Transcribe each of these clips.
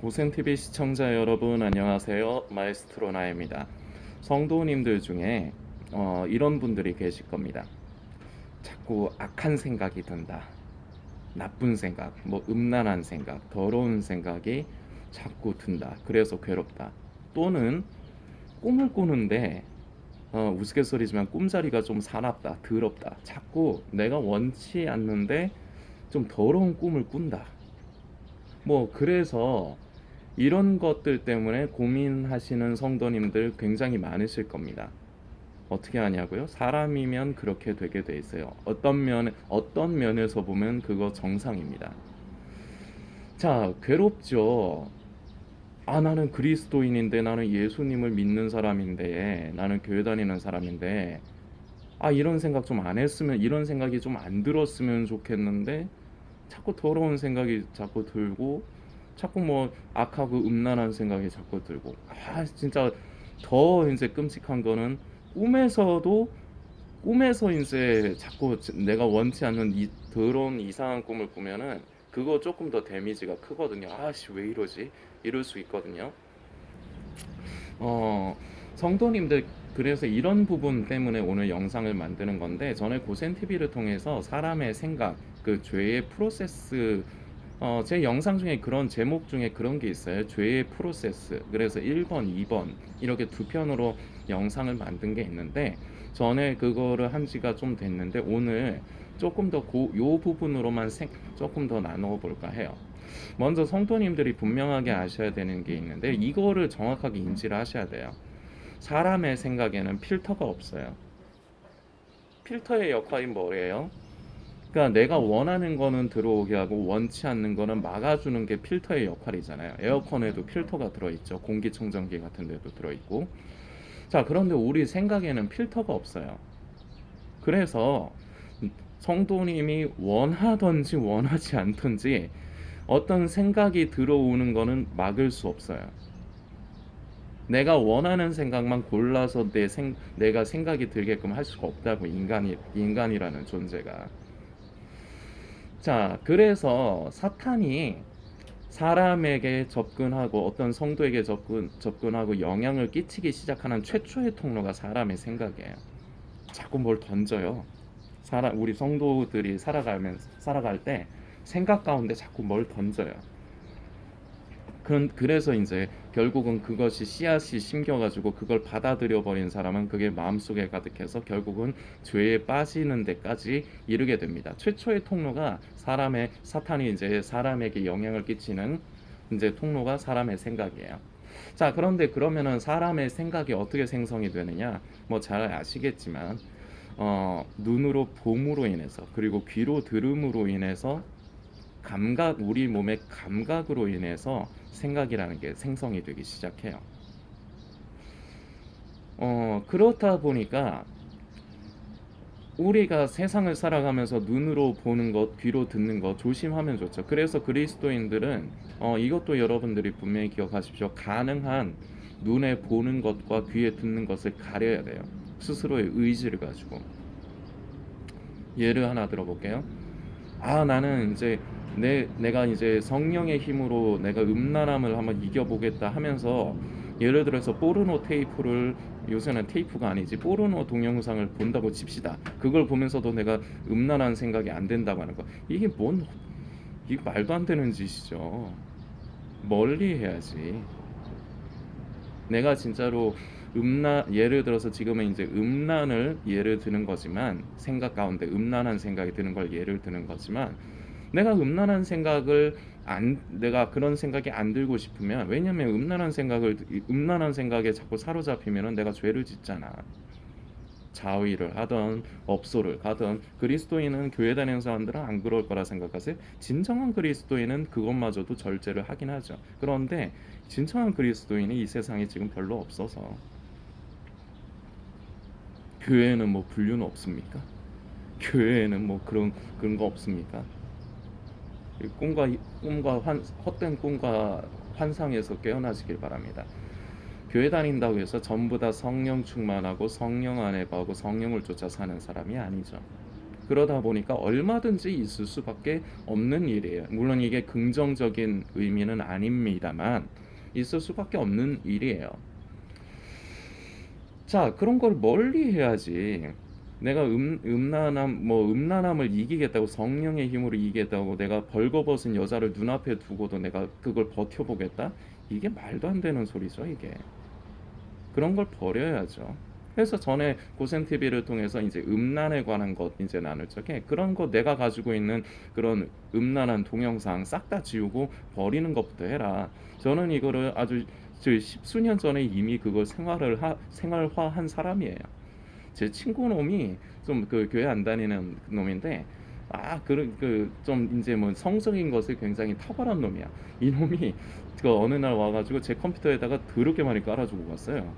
고센TV 시청자 여러분 안녕하세요. 마에스트로 나입니다. 성도님들 중에 이런 분들이 계실 겁니다. 자꾸 악한 생각이 든다. 나쁜 생각, 뭐 음란한 생각, 더러운 생각이 자꾸 든다. 그래서 괴롭다. 또는 꿈을 꾸는데 우스갯소리지만 꿈자리가 좀 사납다, 더럽다. 자꾸 내가 원치 않는데 좀 더러운 꿈을 꾼다. 뭐 그래서 이런 것들 때문에 고민하시는 성도님들 굉장히 많으실 겁니다. 어떻게 하냐고요? 사람이면 그렇게 되게 돼 있어요. 어떤 면에서 보면 그거 정상입니다. 자, 괴롭죠. 아, 나는 그리스도인인데, 나는 예수님을 믿는 사람인데, 나는 교회 다니는 사람인데, 아, 이런 생각 좀 안 했으면, 이런 생각이 좀 안 들었으면 좋겠는데, 자꾸 더러운 생각이 자꾸 들고, 자꾸 뭐 악하고 음란한 생각이 자꾸 들고, 아 진짜 더 이제 끔찍한 거는 꿈에서도 꿈에서 이제 자꾸 내가 원치 않는 이 더러운 이상한 꿈을 꾸면은 그거 조금 더 데미지가 크거든요. 아씨 왜 이러지? 이럴 수 있거든요. 어, 성도님들, 그래서 이런 부분 때문에 오늘 영상을 만드는 건데, 전에 고센 TV를 통해서 사람의 생각, 그 죄의 프로세스, 제 영상 중에 그런 제목 중에 그런 게 있어요. 죄의 프로세스. 그래서 1번, 2번 이렇게 두 편으로 영상을 만든 게 있는데, 전에 그거를 한 지가 좀 됐는데 오늘 조금 더 요 부분으로만 조금 더 나눠 볼까 해요. 먼저 성도님들이 분명하게 아셔야 되는 게 있는데, 이거를 정확하게 인지를 하셔야 돼요. 사람의 생각에는 필터가 없어요. 필터의 역할이 뭐예요? 그러니까 내가 원하는 거는 들어오게 하고 원치 않는 거는 막아주는 게 필터의 역할이잖아요. 에어컨에도 필터가 들어있죠. 공기청정기 같은 데도 들어있고. 자, 그런데 우리 생각에는 필터가 없어요. 그래서 성도님이 원하든지 원하지 않든지 어떤 생각이 들어오는 거는 막을 수 없어요. 내가 원하는 생각만 골라서 내가 생각이 들게끔 할 수가 없다고, 인간이라는 존재가. 자, 그래서 사탄이 사람에게 접근하고 어떤 성도에게 접근하고 영향을 끼치기 시작하는 최초의 통로가 사람의 생각이에요. 자꾸 뭘 던져요. 우리 성도들이 살아갈 때 생각 가운데 자꾸 뭘 던져요. 그래서 이제 결국은 그것이 씨앗이 심겨가지고 그걸 받아들여 버린 사람은 그게 마음속에 가득해서 결국은 죄에 빠지는 데까지 이르게 됩니다. 최초의 통로가 사탄이 이제 사람에게 영향을 끼치는 이제 통로가 사람의 생각이에요. 자, 그런데 그러면은 사람의 생각이 어떻게 생성이 되느냐? 뭐 잘 아시겠지만 눈으로 봄으로 인해서, 그리고 귀로 들음으로 인해서, 우리 몸의 감각으로 인해서 생각이라는 게 생성이 되기 시작해요. 그렇다 보니까 우리가 세상을 살아가면서 눈으로 보는 것, 귀로 듣는 것 조심하면 좋죠. 그래서 그리스도인들은 이것도 여러분들이 분명히 기억하십시오. 가능한 눈에 보는 것과 귀에 듣는 것을 가려야 돼요. 스스로의 의지를 가지고. 예를 하나 들어볼게요. 아, 나는 이제 내가 이제 성령의 힘으로 내가 음란함을 한번 이겨보겠다 하면서, 예를 들어서 포르노 테이프를, 요새는 테이프가 아니지, 포르노 동영상을 본다고 칩시다. 그걸 보면서도 내가 음란한 생각이 안 된다고 하는 거, 이게 말도 안 되는 짓이죠. 멀리 해야지. 내가 진짜로 예를 들어서 지금은 이제 음란을 예를 드는 거지만, 생각 가운데 음란한 생각이 드는 걸 예를 드는 거지만, 내가 그런 생각이 안 들고 싶으면, 왜냐면 음란한 생각에 자꾸 사로잡히면은 내가 죄를 짓잖아. 자위를 하던 업소를 가던, 그리스도인은, 교회 다니는 사람들은 안 그럴 거라 생각하세요? 진정한 그리스도인은 그것마저도 절제를 하긴 하죠. 그런데 진정한 그리스도인이 이 세상에 지금 별로 없어서, 교회에는 뭐 분류는 없습니까? 교회에는 뭐 그런 거 없습니까? 헛된 꿈과 환상에서 깨어나시길 바랍니다. 교회 다닌다고 해서 전부 다 성령 충만하고 성령 안에 거하고 성령을 쫓아 사는 사람이 아니죠. 그러다 보니까 얼마든지 있을 수밖에 없는 일이에요. 물론 이게 긍정적인 의미는 아닙니다만 있을 수밖에 없는 일이에요. 자, 그런 걸 멀리 해야지. 내가 음란함을 이기겠다고, 성령의 힘으로 이기겠다고 내가 벌거벗은 여자를 눈앞에 두고도 내가 그걸 버텨보겠다? 이게 말도 안 되는 소리죠, 이게. 그런 걸 버려야죠. 그래서 전에 고센 TV를 통해서 이제 음란에 관한 것 이제 나눌 적에 그런 거, 내가 가지고 있는 그런 음란한 동영상 싹 다 지우고 버리는 것부터 해라. 저는 이거를 아주 십수년 전에 이미 그걸 생활화한 사람이에요. 제 친구 놈이 좀 그 교회 안 다니는 놈인데, 좀 이제 뭐 성적인 것을 굉장히 탁월한 놈이야. 이 놈이 그 어느 날 와가지고 제 컴퓨터에다가 더럽게 많이 깔아주고 갔어요.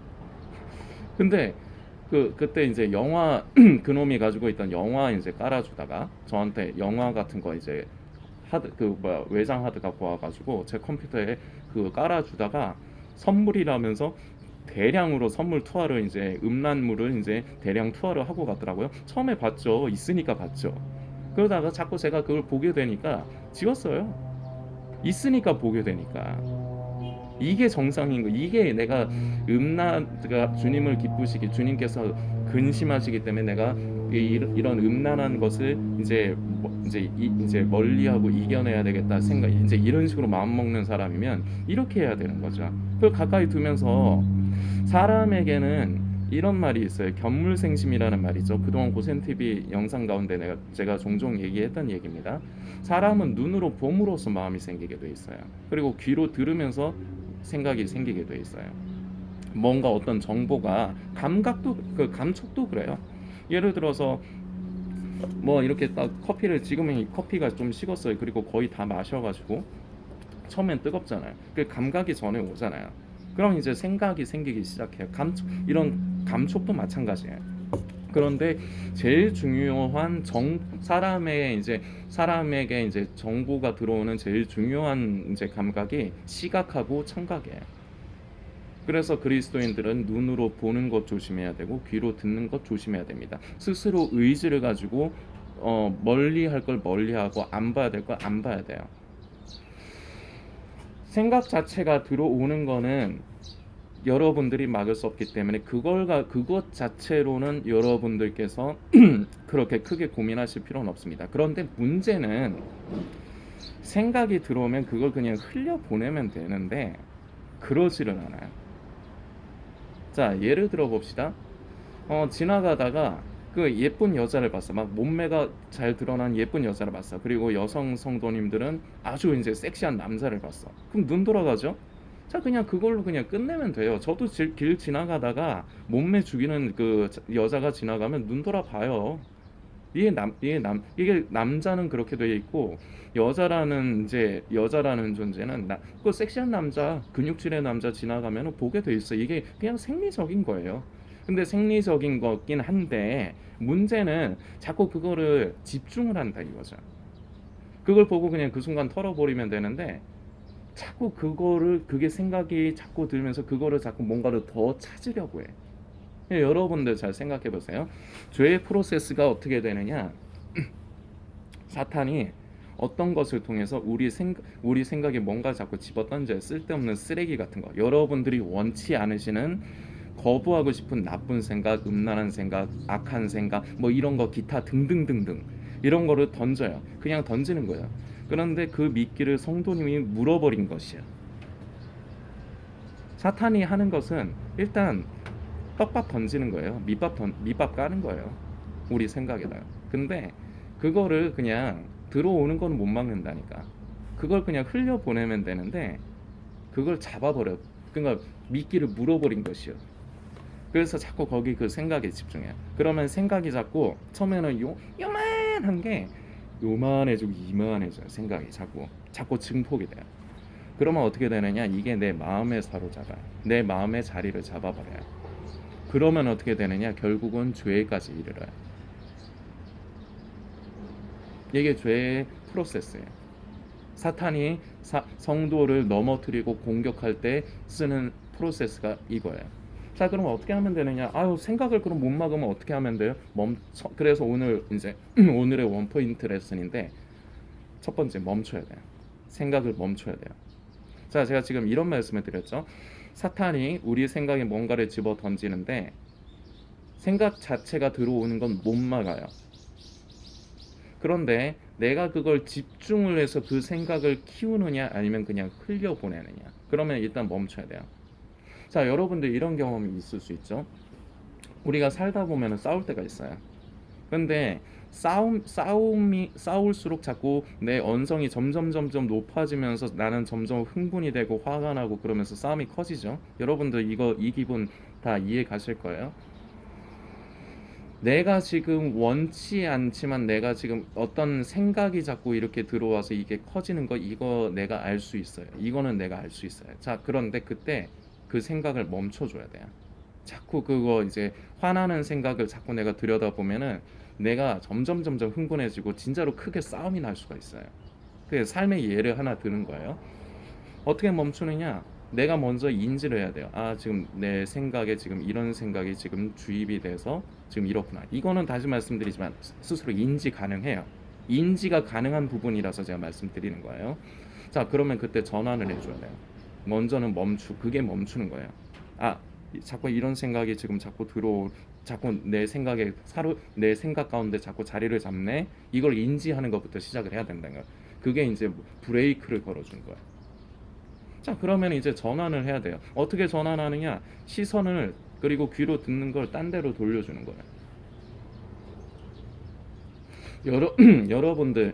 근데 그때 이제 영화 그놈이 가지고 있던 영화 이제 깔아주다가 저한테 영화 같은 거 이제 외장 하드 갖고 와가지고 제 컴퓨터에 그 깔아주다가 선물이라면서 대량으로 선물 투하를, 이제 음란물을 이제 대량 투하를 하고 갔더라고요. 처음에 봤죠. 있으니까 봤죠. 그러다가 자꾸 제가 그걸 보게 되니까 지웠어요. 있으니까 보게 되니까. 이게 정상인 거. 이게 내가 음란가 주님을 기쁘시게, 주님께서 근심하시기 때문에 내가 이런 음란한 것을 이제 멀리하고 이겨내야 되겠다 생각, 이제 이런 식으로 마음 먹는 사람이면 이렇게 해야 되는 거죠. 그걸 가까이 두면서, 사람에게는 이런 말이 있어요. 견물생심이라는 말이죠. 그동안 고센 TV 영상 가운데 제가 종종 얘기했던 얘기입니다. 사람은 눈으로 봄으로써 마음이 생기게 돼 있어요. 그리고 귀로 들으면서 생각이 생기게 돼 있어요. 뭔가 어떤 정보가, 감촉도 그래요. 예를 들어서 뭐 이렇게 딱 커피를, 지금은 이 커피가 좀 식었어요. 그리고 거의 다 마셔가지고 처음엔 뜨겁잖아요. 그 감각이 전에 오잖아요. 그럼 이제 생각이 생기기 시작해요. 이런 감촉도 마찬가지예요. 그런데 제일 중요한 사람에게 이제 정보가 들어오는 제일 중요한 이제 감각이 시각하고 청각이에요. 그래서 그리스도인들은 눈으로 보는 것 조심해야 되고 귀로 듣는 것 조심해야 됩니다. 스스로 의지를 가지고 멀리 할 걸 멀리하고 안 봐야 될 걸 안 봐야 돼요. 생각 자체가 들어오는 거는 여러분들이 막을 수 없기 때문에 그것 자체로는 여러분들께서 그렇게 크게 고민하실 필요는 없습니다. 그런데 문제는, 생각이 들어오면 그걸 그냥 흘려 보내면 되는데 그러지를 않아요. 자, 예를 들어 봅시다. 지나가다가 그 예쁜 여자를 봤어. 막 몸매가 잘 드러난 예쁜 여자를 봤어. 그리고 여성 성도님들은 아주 이제 섹시한 남자를 봤어. 그럼 눈 돌아가죠? 자, 그냥 그걸로 그냥 끝내면 돼요. 저도 길 지나가다가 몸매 죽이는 그 여자가 지나가면 눈 돌아봐요. 이게 남자는 그렇게 돼 있고, 여자라는 존재는 그 섹시한 남자, 근육질의 남자 지나가면 보게 돼 있어. 이게 그냥 생리적인 거예요. 근데 생리적인 거긴 한데, 문제는 자꾸 그거를 집중을 한다 이거죠. 그걸 보고 그냥 그 순간 털어버리면 되는데, 자꾸 그게 생각이 자꾸 들면서 그거를 자꾸 뭔가를 더 찾으려고 해. 여러분들 잘 생각해 보세요. 죄의 프로세스가 어떻게 되느냐? 사탄이 어떤 것을 통해서 우리 생각에 뭔가 자꾸 집어던져요. 쓸데없는 쓰레기 같은 거. 여러분들이 원치 않으시는, 거부하고 싶은 나쁜 생각, 음란한 생각, 악한 생각, 뭐 이런 거 기타 등등등등, 이런 거를 던져요. 그냥 던지는 거예요. 그런데 그 미끼를 성도님이 물어버린 것이야. 사탄이 하는 것은 일단 떡밥 던지는 거예요. 밑밥 까는 거예요. 우리 생각에다가. 근데 그거를 그냥 들어오는 건 못 막는다니까. 그걸 그냥 흘려 보내면 되는데 그걸 잡아버려. 그러니까 미끼를 물어버린 것이요. 그래서 자꾸 거기 그 생각에 집중해요. 그러면 생각이 자꾸 처음에는 요만한 게 요만해지고 이만해져요. 생각이 자꾸 증폭이 돼요. 그러면 어떻게 되느냐? 이게 내 마음에 사로잡아요. 내 마음의 자리를 잡아버려요. 그러면 어떻게 되느냐? 결국은 죄까지 이르러요. 이게 죄의 프로세스예요. 사탄이 성도를 넘어뜨리고 공격할 때 쓰는 프로세스가 이거예요. 자, 그럼 어떻게 하면 되느냐? 아유, 생각을 그럼 못 막으면 어떻게 하면 돼요? 그래서 오늘 이제 오늘의 원포인트 레슨인데, 첫 번째 멈춰야 돼요. 생각을 멈춰야 돼요. 자, 제가 지금 이런 말씀을 드렸죠. 사탄이 우리 생각에 뭔가를 집어 던지는데 생각 자체가 들어오는 건 못 막아요. 그런데 내가 그걸 집중을 해서 그 생각을 키우느냐 아니면 그냥 흘려보내느냐, 그러면 일단 멈춰야 돼요. 자, 여러분들 이런 경험이 있을 수 있죠. 우리가 살다 보면 싸울 때가 있어요. 근데 싸울수록 자꾸 내 언성이 점점 높아지면서 나는 점점 흥분이 되고 화가 나고 그러면서 싸움이 커지죠. 여러분들 이 기분 다 이해 가실 거예요. 내가 지금 원치 않지만 내가 지금 어떤 생각이 자꾸 이렇게 들어와서 이게 커지는 거, 이거 내가 알 수 있어요. 이거는 내가 알 수 있어요. 자, 그런데 그때 그 생각을 멈춰줘야 돼요. 자꾸 그거 이제 화나는 생각을 자꾸 내가 들여다보면은 내가 점점 흥분해지고 진짜로 크게 싸움이 날 수가 있어요. 그 삶의 예를 하나 드는 거예요. 어떻게 멈추느냐? 내가 먼저 인지를 해야 돼요. 아, 지금 내 생각에 지금 이런 생각이 지금 주입이 돼서 지금 이렇구나. 이거는 다시 말씀드리지만 스스로 인지 가능해요. 인지가 가능한 부분이라서 제가 말씀드리는 거예요. 자, 그러면 그때 전환을 해줘야 돼요. 먼저는 그게 멈추는 거예요. 아, 자꾸 이런 생각이 지금 자꾸 내 생각 가운데 자꾸 자리를 잡네. 이걸 인지하는 것부터 시작을 해야 된다는 거예요. 그게 이제 브레이크를 걸어준 거예요. 자, 그러면 이제 전환을 해야 돼요. 어떻게 전환하느냐? 시선을, 그리고 귀로 듣는 걸 딴 데로 돌려주는 거예요. 여러분들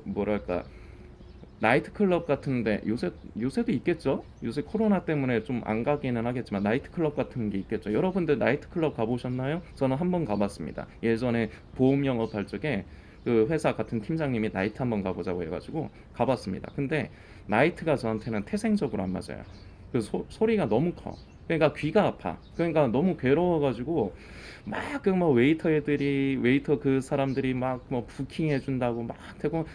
뭐랄까, 나이트클럽 같은데 요새도 있겠죠? 요새 코로나 때문에 좀 안 가기는 하겠지만 나이트클럽 같은 게 있겠죠. 여러분들 나이트클럽 가보셨나요? 저는 한번 가봤습니다. 예전에 보험 영업할 적에 그 회사 같은 팀장님이 나이트 한번 가보자고 해가지고 가봤습니다. 근데 나이트가 저한테는 태생적으로 안 맞아요. 그 소리가 너무 커. 그러니까 귀가 아파. 그러니까 너무 괴로워가지고 막 그 뭐 웨이터 그 사람들이 막 뭐 부킹 해준다고 막 되고,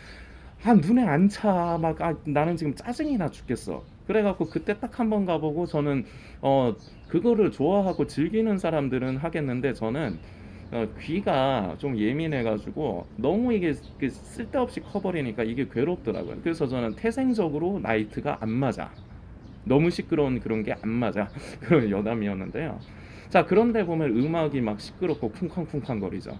눈에 안 차. 막, 나는 지금 짜증이 나 죽겠어. 그래갖고 그때 딱 한 번 가보고 저는 그거를 좋아하고 즐기는 사람들은 하겠는데, 저는 귀가 좀 예민해가지고 너무 이게 쓸데없이 커버리니까 이게 괴롭더라고요. 그래서 저는 태생적으로 나이트가 안 맞아. 너무 시끄러운 그런 게 안 맞아. 그런 여담이었는데요. 자, 그런데 보면 음악이 막 시끄럽고 쿵쾅쿵쾅 거리죠.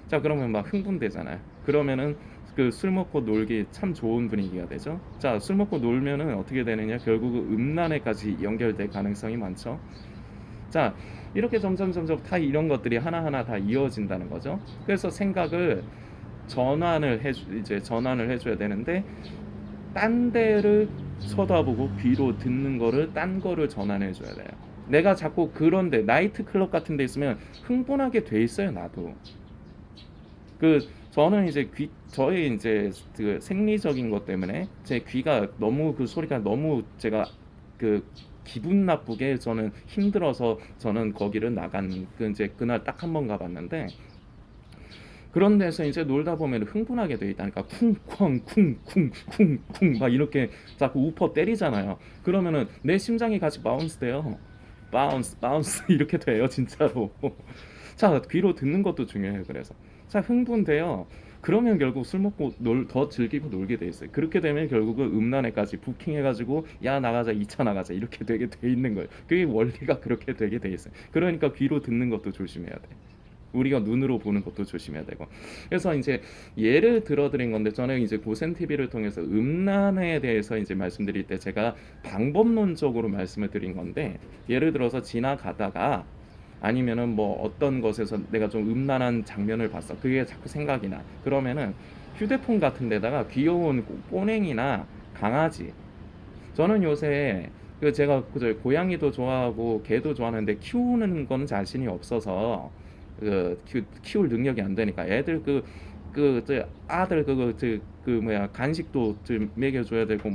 자, 그러면 막 흥분되잖아요. 그러면은 그 술 먹고 놀기 참 좋은 분위기가 되죠. 자, 술 먹고 놀면은 어떻게 되느냐? 결국은 음란에까지 연결될 가능성이 많죠. 자, 이렇게 점점 다 이런 것들이 하나하나 다 이어진다는 거죠. 그래서 생각을 전환을 해줘야 되는데, 딴 데를 쳐다보고 귀로 듣는 거를, 딴 거를 전환해 줘야 돼요. 내가 자꾸 그런데 나이트 클럽 같은 데 있으면 흥분하게 돼 있어요, 나도. 저는 이제 저의 이제 그 생리적인 것 때문에 제 귀가 너무, 그 소리가 너무 제가 그 기분 나쁘게, 저는 힘들어서 저는 거기를 이제 그날 딱 한 번 가봤는데, 그런 데서 이제 놀다 보면 흥분하게 돼 있다니까. 쿵쾅쿵쿵쿵쿵 막 이렇게 자꾸 우퍼 때리잖아요. 그러면은 내 심장이 같이 바운스 돼요. 바운스 이렇게 돼요, 진짜로. 자, 귀로 듣는 것도 중요해요. 그래서 자, 흥분돼요. 그러면 결국 술 먹고 더 즐기고 놀게 돼 있어요. 그렇게 되면 결국은 음란에까지 부킹해가지고, 야, 나가자, 2차 나가자, 이렇게 되게 돼 있는 거예요. 그게 원리가 그렇게 되게 돼 있어요. 그러니까 귀로 듣는 것도 조심해야 돼. 우리가 눈으로 보는 것도 조심해야 되고. 그래서 이제 예를 들어드린 건데, 저는 이제 고센 TV를 통해서 음란에 대해서 이제 말씀드릴 때 제가 방법론적으로 말씀을 드린 건데, 예를 들어서 지나가다가 아니면은 뭐 어떤 것에서 내가 좀 음란한 장면을 봤어. 그게 자꾸 생각이 나. 그러면은 휴대폰 같은 데다가 귀여운 꼬냉이나 강아지. 저는 요새 제가 고양이도 좋아하고 개도 좋아하는데 키우는 거는 자신이 없어서 키울 능력이 안 되니까, 애들 아들 간식도 좀 먹여줘야 되고,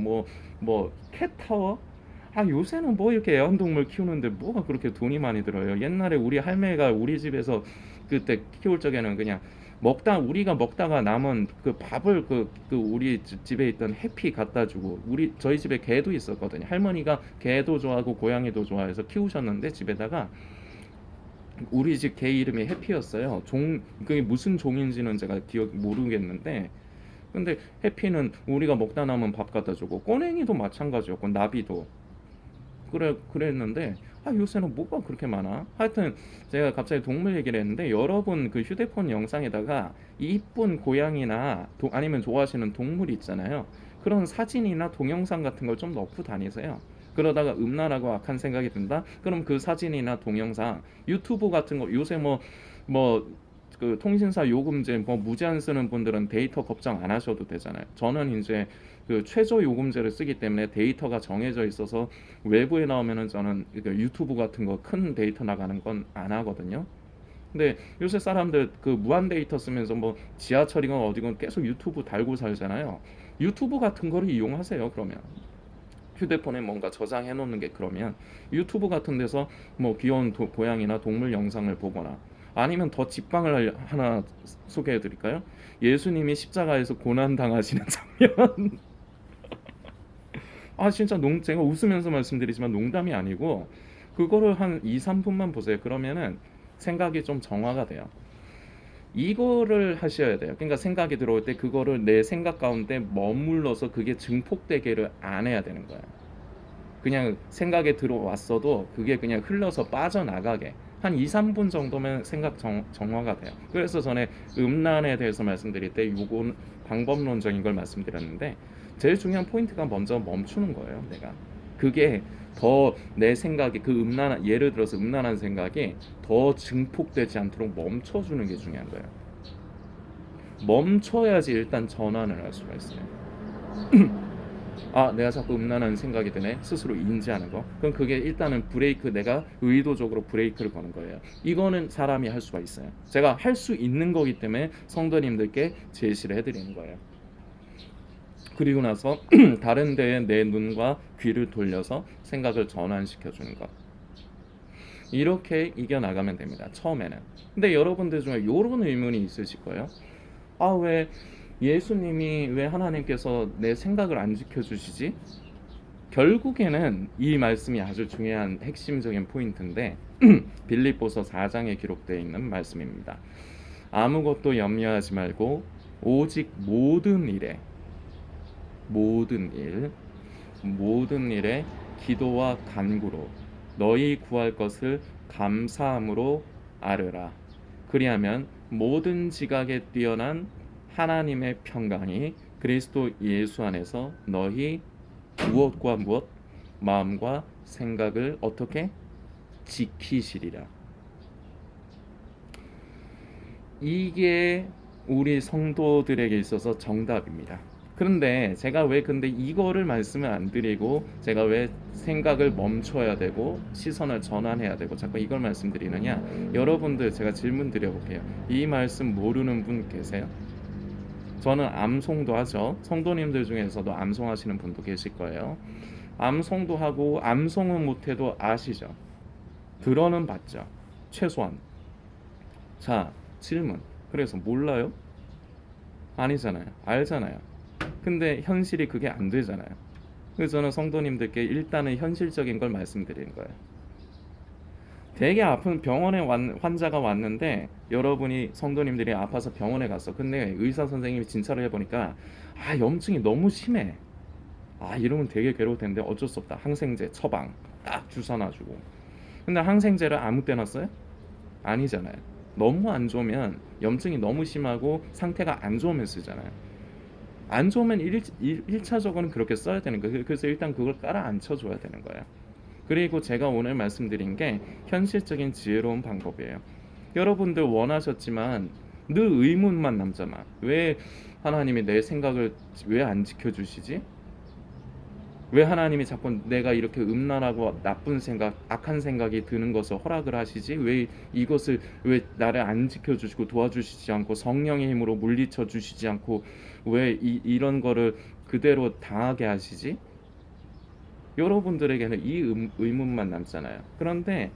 뭐 캣타워. 요새는 뭐 이렇게 애완동물 키우는데 뭐가 그렇게 돈이 많이 들어요. 옛날에 우리 할매가 우리 집에서 그때 키울 적에는 그냥 우리가 먹다가 남은 그 밥을 그 우리 집에 있던 해피 갖다 주고, 저희 집에 개도 있었거든요. 할머니가 개도 좋아하고 고양이도 좋아해서 키우셨는데 집에다가 우리 집 개 이름이 해피였어요. 그게 무슨 종인지는 제가 기억 모르겠는데, 근데 해피는 우리가 먹다 남은 밥 갖다 주고, 꼬냉이도 마찬가지였고, 나비도 그랬는데, 요새는 뭐가 그렇게 많아? 하여튼 제가 갑자기 동물 얘기를 했는데, 여러분 그 휴대폰 영상에다가 이쁜 고양이나 아니면 좋아하시는 동물 있잖아요. 그런 사진이나 동영상 같은 걸 좀 넣고 다니세요. 그러다가 음란하고 악한 생각이 든다? 그럼 그 사진이나 동영상, 유튜브 같은 거 요새 그 통신사 요금제 무제한 쓰는 분들은 데이터 걱정 안 하셔도 되잖아요. 저는 이제 그 최저 요금제를 쓰기 때문에 데이터가 정해져 있어서 외부에 나오면은 저는 유튜브 같은 거 큰 데이터 나가는 건 안 하거든요. 근데 요새 사람들 그 무한 데이터 쓰면서 지하철이건 어디건 계속 유튜브 달고 살잖아요. 유튜브 같은 거를 이용하세요. 그러면 휴대폰에 뭔가 저장해 놓는 게, 그러면 유튜브 같은 데서 귀여운 고양이나 동물 영상을 보거나, 아니면 더 직방을 하나 소개해 드릴까요? 예수님이 십자가에서 고난 당하시는 장면. 진짜 제가 웃으면서 말씀드리지만 농담이 아니고, 그거를 한 2, 3분만 보세요. 그러면은 생각이 좀 정화가 돼요. 이거를 하셔야 돼요. 그러니까 생각이 들어올 때 그거를 내 생각 가운데 머물러서 그게 증폭되기를 안 해야 되는 거야. 그냥 생각에 들어왔어도 그게 그냥 흘러서 빠져나가게 한 2, 3분 정도면 생각 정화가 돼요. 그래서 전에 음란에 대해서 말씀드릴 때 요건 방법론적인 걸 말씀드렸는데, 제일 중요한 포인트가 먼저 멈추는 거예요. 내가 그게 더 내 생각이 예를 들어서 음란한 생각이 더 증폭되지 않도록 멈춰주는 게 중요한 거예요. 멈춰야지 일단 전환을 할 수가 있어요. 내가 자꾸 음란한 생각이 드네, 스스로 인지하는 거. 그럼 그게 일단은 내가 의도적으로 브레이크를 거는 거예요. 이거는 사람이 할 수가 있어요. 제가 할 수 있는 거기 때문에 성도님들께 제시를 해드리는 거예요. 그리고 나서 다른 데에 내 눈과 귀를 돌려서 생각을 전환시켜 주는 것. 이렇게 이겨나가면 됩니다, 처음에는. 근데 여러분들 중에 이런 의문이 있으실 거예요. 왜 왜 하나님께서 내 생각을 안 지켜주시지? 결국에는 이 말씀이 아주 중요한 핵심적인 포인트인데, 빌립보서 4장에 기록되어 있는 말씀입니다. 아무것도 염려하지 말고 오직 모든 일에 기도와 간구로 너희 구할 것을 감사함으로 아뢰라. 그리하면 모든 지각에 뛰어난 하나님의 평강이 그리스도 예수 안에서 너희 무엇과 무엇, 마음과 생각을 어떻게 지키시리라. 이게 우리 성도들에게 있어서 정답입니다. 그런데 제가 왜 이거를 말씀을 안 드리고, 제가 왜 생각을 멈춰야 되고 시선을 전환해야 되고 자꾸 이걸 말씀드리느냐? 여러분들, 제가 질문 드려볼게요. 이 말씀 모르는 분 계세요? 저는 암송도 하죠. 성도님들 중에서도 암송하시는 분도 계실 거예요. 암송도 하고, 암송은 못해도 아시죠? 들어는 봤죠, 최소한. 자, 질문. 그래서 몰라요? 아니잖아요. 알잖아요. 근데 현실이 그게 안 되잖아요. 그래서 저는 성도님들께 일단은 현실적인 걸 말씀드리는 거예요. 되게 아픈 병원에 환자가 왔는데, 여러분이 성도님들이 아파서 병원에 갔어. 근데 의사 선생님이 진찰을 해보니까 염증이 너무 심해. 이러면 되게 괴로울 텐데 어쩔 수 없다. 항생제 처방 딱 주사 놔주고. 근데 항생제를 아무 때나 써요? 아니잖아요. 너무 안 좋으면, 염증이 너무 심하고 상태가 안 좋으면 쓰잖아요. 안 좋으면 1차적으로는 그렇게 써야 되는 거예요. 그래서 일단 그걸 깔아앉혀 줘야 되는 거예요. 그리고 제가 오늘 말씀드린 게 현실적인 지혜로운 방법이에요. 여러분들 원하셨지만 늘 의문만 남잖아. 왜 하나님이 내 생각을 왜 안 지켜주시지? 왜 하나님이 자꾸 내가 이렇게 음란하고 나쁜 생각, 악한 생각이 드는 것을 허락을 하시지? 왜 나를 안 지켜주시고 도와주시지 않고 성령의 힘으로 물리쳐 주시지 않고 왜 이런 거를 그대로 당하게 하시지? 여러분들에게는 이 의문만 남잖아요. 그런데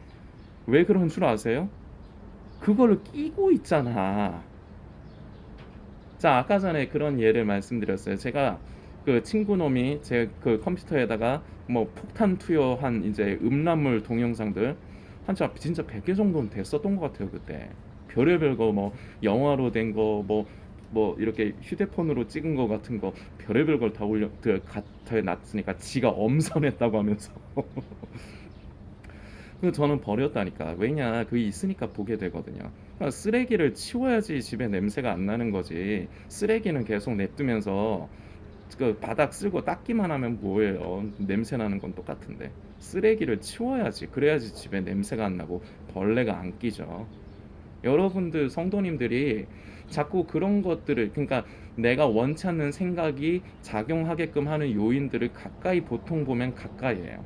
왜 그런 줄 아세요? 그거를 끼고 있잖아. 자, 아까 전에 그런 예를 말씀드렸어요. 제가 그 친구 놈이 제 그 컴퓨터에다가 뭐 폭탄 투여한 이제 음란물 동영상들 한 진짜 100개 정도는 됐었던 것 같아요 그때. 별의별 거 뭐 영화로 된 거 뭐 이렇게 휴대폰으로 찍은 거 같은 거 별의별 걸 다 올려 갖다 놨으니까 지가 엄선했다고 하면서 그 저는 버렸다니까. 왜냐, 그게 있으니까 보게 되거든요. 그러니까 쓰레기를 치워야지 집에 냄새가 안 나는 거지. 쓰레기는 계속 냅두면서 그 바닥 쓸고 닦기만 하면 뭐예요? 냄새 나는 건 똑같은데. 쓰레기를 치워야지. 그래야지 집에 냄새가 안 나고 벌레가 안 끼죠. 여러분들 성도님들이 자꾸 그런 것들을, 그러니까 내가 원치 않는 생각이 작용하게끔 하는 요인들을 가까이, 보통 보면 가까이에요.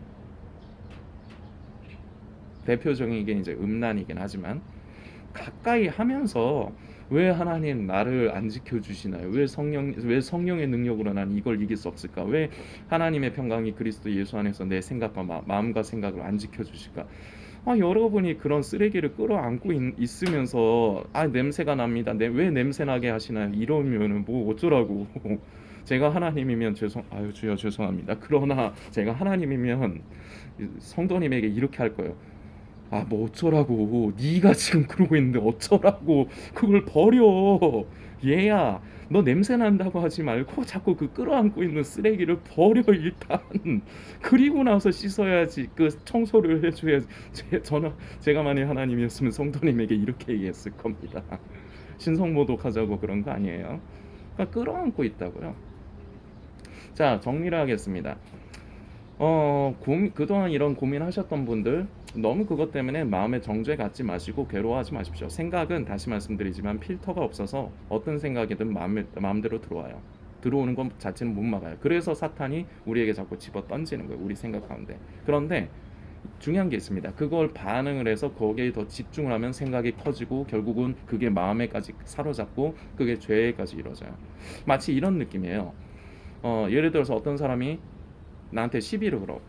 대표적인 게 이제 음란이긴 하지만, 가까이 하면서 왜 하나님 나를 안 지켜주시나요? 왜 성령의 능력으로 난 이걸 이길 수 없을까? 왜 하나님의 평강이 그리스도 예수 안에서 내 생각과 마음과 생각을 안 지켜주실까? 여러분이 그런 쓰레기를 끌어안고 있으면서 냄새가 납니다. 왜 냄새 나게 하시나요? 이러면은 뭐 어쩌라고? 제가 하나님이면 주여 죄송합니다. 그러나 제가 하나님이면 성도님에게 이렇게 할 거예요. 뭐 어쩌라고. 네가 지금 그러고 있는데 어쩌라고. 그걸 버려. 얘야, 너 냄새 난다고 하지 말고 자꾸 그 끌어안고 있는 쓰레기를 버려 일단. 그리고 나서 씻어야지. 그 청소를 해줘야지. 제가 만약 하나님이었으면 성도님에게 이렇게 얘기했을 겁니다. 신성모독하자고 그런 거 아니에요. 그러니까 끌어안고 있다고요. 자, 정리를 하겠습니다. 그동안 이런 고민하셨던 분들, 너무 그것 때문에 마음의 정죄 갖지 마시고 괴로워하지 마십시오. 생각은 다시 말씀드리지만 필터가 없어서 어떤 생각이든 마음대로 들어와요. 들어오는 것 자체는 못 막아요. 그래서 사탄이 우리에게 자꾸 집어 던지는 거예요. 우리 생각 가운데. 그런데 중요한 게 있습니다. 그걸 반응을 해서 거기에 더 집중을 하면 생각이 커지고 결국은 그게 마음에까지 사로잡고 그게 죄에까지 이루어져요. 마치 이런 느낌이에요. 예를 들어서 어떤 사람이 나한테 시비를 걸어.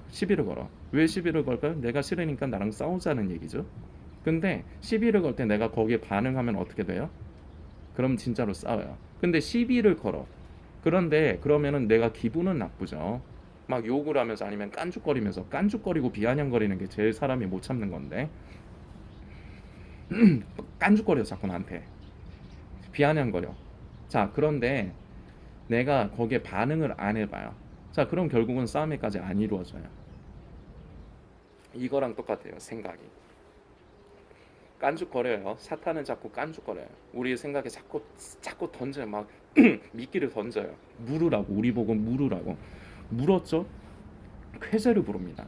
왜 시비를 걸까요? 내가 싫으니까 나랑 싸우자는 얘기죠. 근데 시비를 걸 때 내가 거기에 반응하면 어떻게 돼요? 그럼 진짜로 싸워요. 근데 시비를 걸어. 그런데 그러면은 내가 기분은 나쁘죠. 막 욕을 하면서 아니면 깐죽거리고 비아냥거리는 게 제일 사람이 못 참는 건데, 깐죽거려 자꾸 나한테 비아냥거려. 자, 그런데 내가 거기에 반응을 안 해봐요. 자, 그럼 결국은 싸움에까지 안 이루어져요. 이거랑 똑같아요. 생각이 깐죽거려요. 사탄은 자꾸 깐죽거려요. 우리의 생각에 자꾸 던져요. 막 미끼를 던져요. 물으라고. 우리 보고 물으라고. 물었죠? 쾌재를 부릅니다.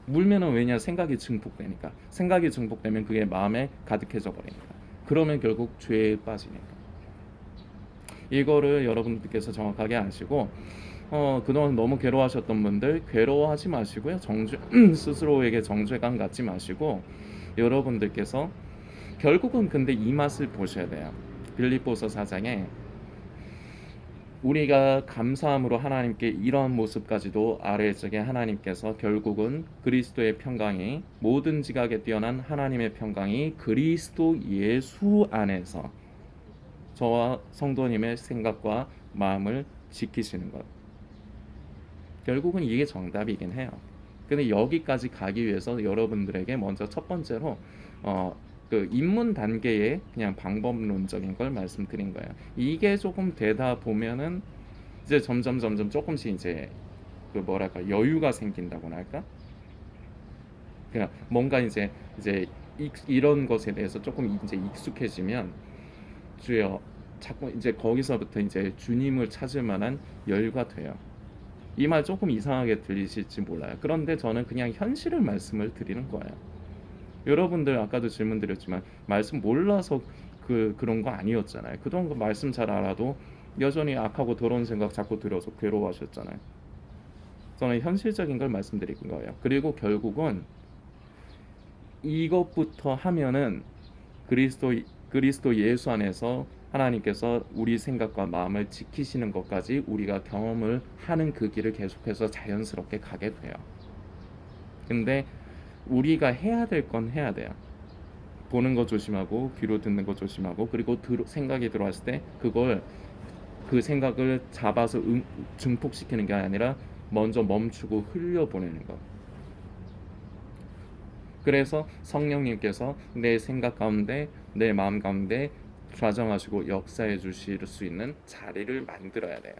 물면은 왜냐? 생각이 증폭되니까. 생각이 증폭되면 그게 마음에 가득해져 버리니까. 그러면 결국 죄에 빠지니까. 이거를 여러분들께서 정확하게 아시고, 그동안 너무 괴로워하셨던 분들 괴로워하지 마시고요. 스스로에게 정죄감 갖지 마시고, 여러분들께서 결국은 근데 이 맛을 보셔야 돼요. 빌립보서 4장에 우리가 감사함으로 하나님께 이러한 모습까지도 아뢰 적에 하나님께서 결국은 그리스도의 평강이, 모든 지각에 뛰어난 하나님의 평강이 그리스도 예수 안에서 저와 성도님의 생각과 마음을 지키시는 것. 결국은 이게 정답이긴 해요. 근데 여기까지 가기 위해서 여러분들에게 먼저 첫 번째로 그 입문 단계의 그냥 방법론적인 걸 말씀드린 거예요. 이게 조금 되다 보면은 이제 점점 조금씩 이제 그 뭐랄까 여유가 생긴다고나 할까? 그냥 뭔가 이제 이런 것에 대해서 조금 이제 익숙해지면 주여 자꾸 이제 거기서부터 이제 주님을 찾을 만한 여유가 돼요. 이 말 조금 이상하게 들리실지 몰라요. 그런데 저는 그냥 현실을 말씀을 드리는 거예요. 여러분들 아까도 질문 드렸지만 말씀 몰라서 그런 거 아니었잖아요. 그동안 그 말씀 잘 알아도 여전히 악하고 더러운 생각 자꾸 들어서 괴로워하셨잖아요. 저는 현실적인 걸 말씀드린 거예요. 그리고 결국은 이것부터 하면은 그리스도 예수 안에서 하나님께서 우리 생각과 마음을 지키시는 것까지 우리가 경험을 하는 그 길을 계속해서 자연스럽게 가게 돼요. 근데 우리가 해야 될 건 해야 돼요. 보는 거 조심하고 귀로 듣는 거 조심하고, 그리고 생각이 들어왔을 때 그걸 그 생각을 잡아서 증폭시키는 게 아니라 먼저 멈추고 흘려보내는 것. 그래서 성령님께서 내 생각 가운데, 내 마음 가운데 좌정하시고 역사해 주실 수 있는 자리를 만들어야 돼요.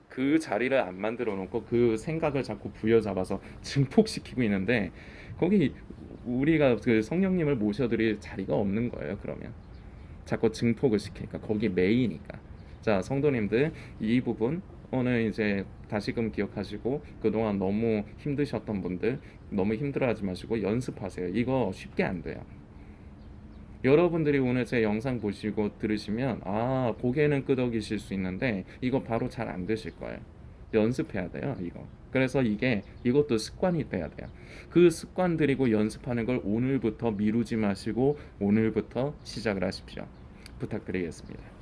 그 자리를 안 만들어 놓고 그 생각을 자꾸 부여잡아서 증폭시키고 있는데, 거기 우리가 그 성령님을 모셔드릴 자리가 없는 거예요. 그러면 자꾸 증폭을 시키니까 거기 메이니까. 자, 성도님들, 이 부분 오늘 이제 다시금 기억하시고, 그동안 너무 힘드셨던 분들 너무 힘들어하지 마시고 연습하세요. 이거 쉽게 안 돼요. 여러분들이 오늘 제 영상 보시고 들으시면 고개는 끄덕이실 수 있는데 이거 바로 잘 안 되실 거예요. 연습해야 돼요, 이거. 그래서 이것도 습관이 돼야 돼요. 그 습관 들이고 연습하는 걸 오늘부터 미루지 마시고 오늘부터 시작을 하십시오. 부탁드리겠습니다.